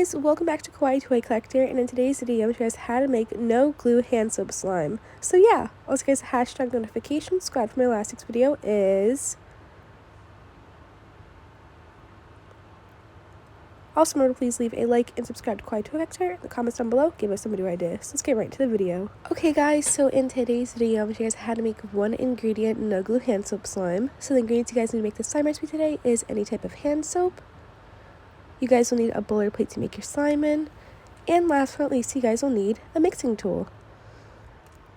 guys, welcome back to Kawaii Toy Collector, and in today's video I'm going to show you guys how to make no glue hand soap slime. So yeah, also guys, hashtag notification squad for my last week's video is... Also remember to please leave a like and subscribe to Kawaii Toy Collector in the comments down below, give us some new ideas. So let's get right into the video. Okay guys, so in today's video I'm going to show you guys how to make one ingredient no glue hand soap slime. So the ingredients you guys need to make this slime recipe today is any type of hand soap. You guys will need a bowl or plate to make your slime in. And last but not least, you guys will need a mixing tool.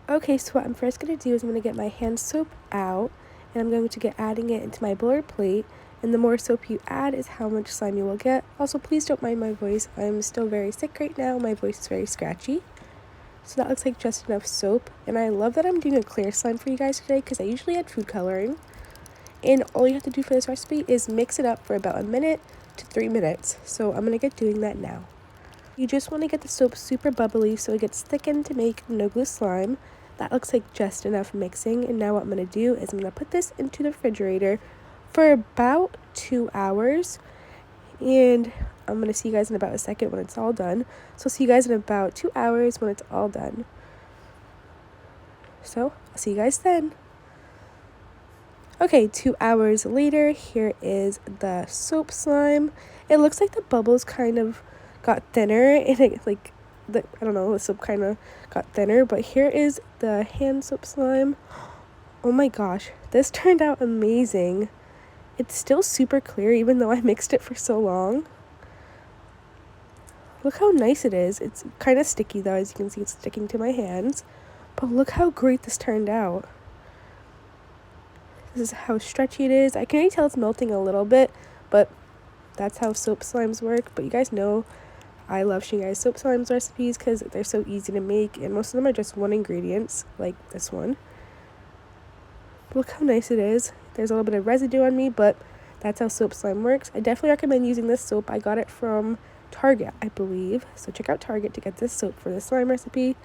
Okay, so what I'm first going to do is I'm going to get my hand soap out. And I'm going to get adding it into my bowl or plate. And the more soap you add is how much slime you will get. Also, please don't mind my voice. I'm still very sick right now. My voice is very scratchy. So that looks like just enough soap. And I love that I'm doing a clear slime for you guys today because I usually add food coloring. And all you have to do for this recipe is mix it up for about 1 minute to 3 minutes. So I'm going to get doing that now. You just want to get the soap super bubbly so it gets thickened to make no glue slime. That looks like just enough mixing. And now what I'm going to do is I'm going to put this into the refrigerator for about 2 hours. And I'm going to see you guys in about a second when it's all done. So I'll see you guys in about 2 hours when it's all done. So I'll see you guys then. Okay, 2 hours later, here is the soap slime. It looks like the bubbles kind of got thinner, and the soap kind of got thinner, but here is the hand soap slime. Oh my gosh, this turned out amazing. It's still super clear even though I mixed it for so long. Look how nice it is. It's kind of sticky though, as you can see it's sticking to my hands, but look how great this turned out. This is how stretchy it is. I can already tell it's melting a little bit, but that's how soap slimes work. But you guys know I love showing you guys soap slimes recipes because they're so easy to make, and most of them are just one ingredients, like this one. Look how nice it is. There's a little bit of residue on me, but that's how soap slime works. I definitely recommend using this soap. I got it from Target, I believe. So check out Target to get this soap for this slime recipe.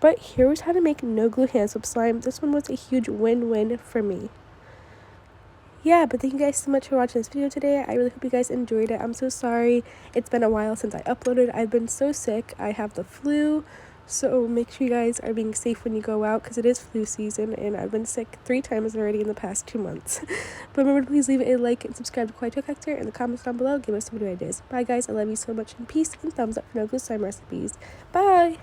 But here was how to make no glue hand soap slime. This one was a huge win-win for me. Yeah, but thank you guys so much for watching this video today. I really hope you guys enjoyed it. I'm so sorry. It's been a while since I uploaded. I've been so sick. I have the flu. So make sure you guys are being safe when you go out because it is flu season and I've been sick 3 times already in the past 2 months. But remember to please leave a like and subscribe to Kawaii Toy Collector in the comments down below. Give us some new ideas. Bye guys. I love you so much and peace and thumbs up for no glue slime recipes. Bye!